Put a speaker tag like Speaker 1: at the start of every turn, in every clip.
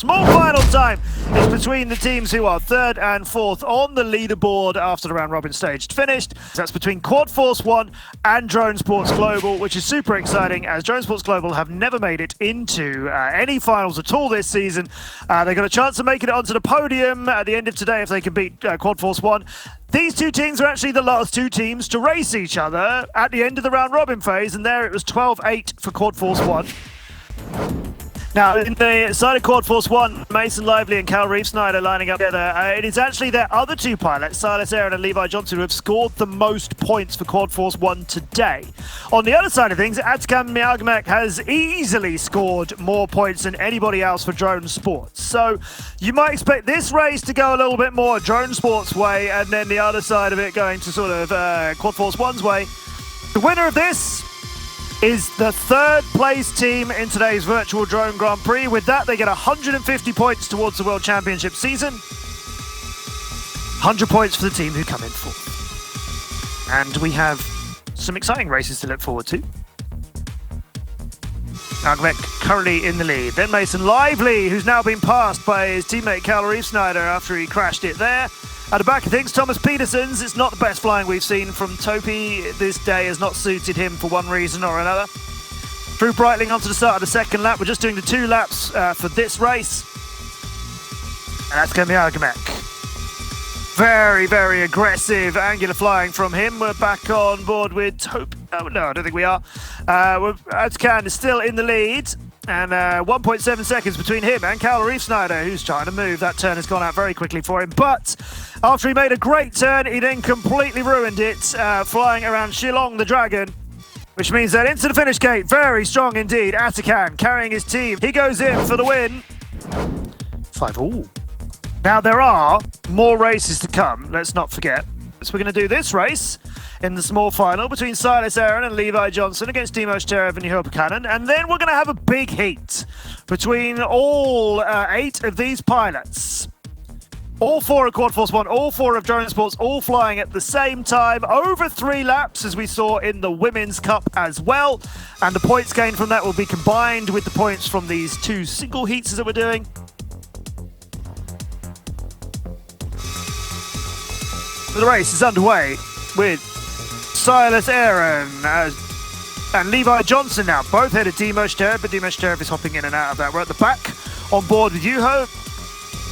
Speaker 1: Small final time is between the teams who are third and fourth on the leaderboard after the round robin stage finished. That's between Quad Force 1 and Drone Sports Global, which is super exciting as Drone Sports Global have never made it into any finals at all this season. They got a chance of making it onto the podium at the end of today if they can beat Quad Force 1. These two teams are actually the last two teams to race each other at the end of the round robin phase, and there it was 12-8 for Quad Force 1. Now, in the side of Quad Force 1, Mason Lively and Cal Reef-Snyder lining up together. It is actually their other two pilots, Silas Aaron and Levi Johnson, who have scored the most points for Quad Force 1 today. On the other side of things, Atakan Miagamek has easily scored more points than anybody else for Drone Sports. So you might expect this race to go a little bit more Drone Sports way, and then the other side of it going to sort of Quad Force 1's way. The winner of this is the third place team in today's virtual drone Grand Prix. With that, they get 150 points towards the World Championship season. 100 points for the team who come in fourth. And we have some exciting races to look forward to. Agmek currently in the lead. Then Mason Lively, who's now been passed by his teammate Cal Reef-Snyder after he crashed it there. At the back of things, Thomas Petersons. It's not the best flying we've seen from Topi. This day has not suited him for one reason or another. Drew Breitling onto the start of the second lap. We're just doing the 2 laps for this race. And that's going to be Agmek. Very, very aggressive angular flying from him. We're back on board with Topi. Oh, no, I don't think we are. Atakan is still in the lead. And 1.7 seconds between him and Cal Reef-Snyder, who's trying to move. That turn has gone out very quickly for him. But after he made a great turn, he then completely ruined it, flying around Shillong the Dragon, which means that into the finish gate. Very strong indeed. Atakan carrying his team. He goes in for the win. 5-all. Now, there are more races to come, let's not forget. So we're going to do this race in the small final between Silas Aaron and Levi Johnson against Demos Terev and Juho Buchanan. And then we're going to have a big heat between all 8 of these pilots. All 4 of Quad Force 1, all 4 of Drone Sports, all flying at the same time, over 3 laps, as we saw in the Women's Cup as well. And the points gained from that will be combined with the points from these 2 single heats that we're doing. The race is underway with Silas Aaron and Levi Johnson now, both headed Demos Terev, but Demos Terev is hopping in and out of that. We're at the back on board with Juho,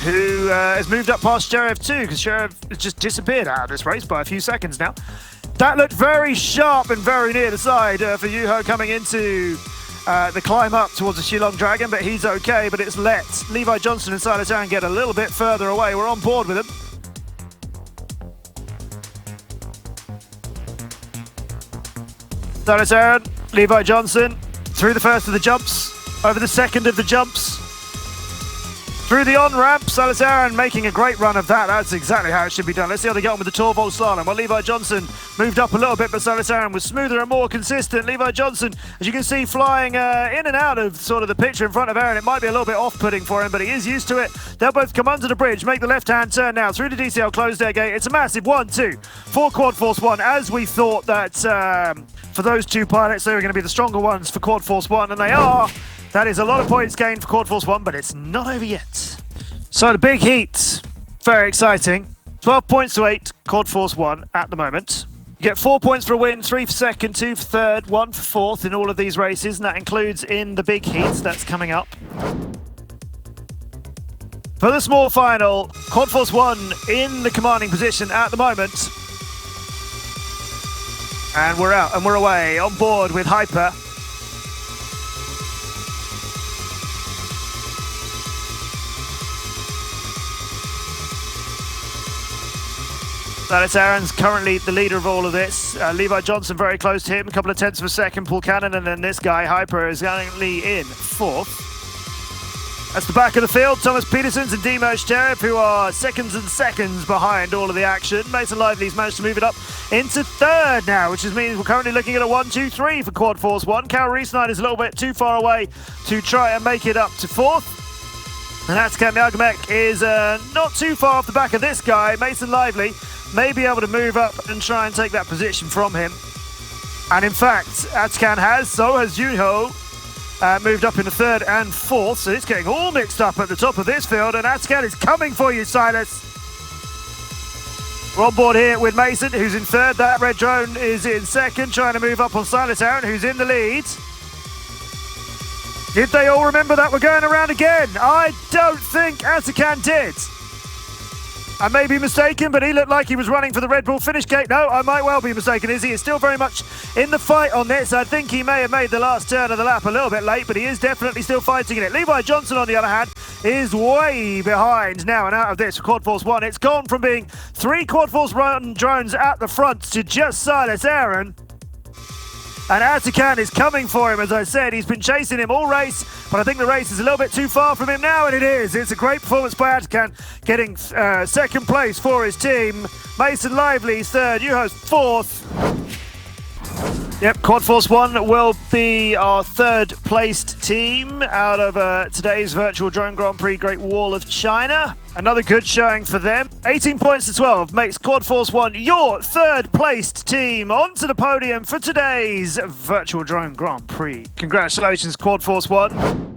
Speaker 1: who has moved up past Terev too, because Terev has just disappeared out of this race by a few seconds now. That looked very sharp and very near the side for Juho coming into the climb up towards the Shillong Dragon, but he's okay, but it's let Levi Johnson and Silas Aaron get a little bit further away. We're on board with them. Silas Aaron, Levi Johnson, through the first of the jumps, over the second of the jumps, through the on-ramp. Silas Aaron making a great run of that. That's exactly how it should be done. Let's see how they get on with the Torvold slalom. Well, Levi Johnson moved up a little bit, but Silas Aaron was smoother and more consistent. Levi Johnson, as you can see, flying in and out of sort of the picture in front of Aaron. It might be a little bit off-putting for him, but he is used to it. They'll both come under the bridge, make the left-hand turn now through the DCL closed air gate. It's a massive 1-2 for Quad Force 1, as we thought that for those 2 pilots, they were going to be the stronger ones for Quad Force 1, and they are. That is a lot of points gained for Quad Force 1, but it's not over yet. So the big heat, very exciting. 12 points to 8, Quad Force 1 at the moment. You get 4 points for a win, 3 for second, 2 for third, 1 for fourth in all of these races, and that includes in the big heats that's coming up. For the small final, Quad Force 1 in the commanding position at the moment. And we're out and we're away on board with Hyper. Silas Aaron's currently the leader of all of this. Levi Johnson very close to him, a couple of tenths of a second. Paul Cannon, and then this guy, Hyper, is currently in fourth. That's the back of the field. Thomas Petersons and Demos Terev, who are seconds and seconds behind all of the action. Mason Lively's managed to move it up into third now, which means we're currently looking at a 1-2-3 for Quad Force 1. Cal Reef-Snyder is a little bit too far away to try and make it up to fourth. And Atakan Miagamek is not too far off the back of this guy. Mason Lively may be able to move up and try and take that position from him. And in fact, Atakan has, so has Juho. moved up into third and fourth, so it's getting all mixed up at the top of this field, and Atakan is coming for you, Silas. We're on board here with Mason, who's in third. That red drone is in second, trying to move up on Silas Aaron, who's in the lead. Did they all remember that we're going around again? I don't think Atakan did. I may be mistaken, but he looked like he was running for the Red Bull finish gate. No, I might well be mistaken. He is still very much in the fight on this. I think he may have made the last turn of the lap a little bit late, but he is definitely still fighting in it. Levi Johnson, on the other hand, is way behind now and out of this Quad Force 1. It's gone from being 3 Quad Force 1 drones at the front to just Silas Aaron. And Atakan is coming for him, as I said. He's been chasing him all race, but I think the race is a little bit too far from him now, and it is. It's a great performance by Atakan, getting second place for his team. Mason Lively's third, Juho's fourth. Yep, Quad Force 1 will be our third placed team out of today's virtual drone Grand Prix Great Wall of China. Another good showing for them. 18 points to 12 makes Quad Force 1 your third placed team onto the podium for today's virtual drone Grand Prix. Congratulations, Quad Force 1.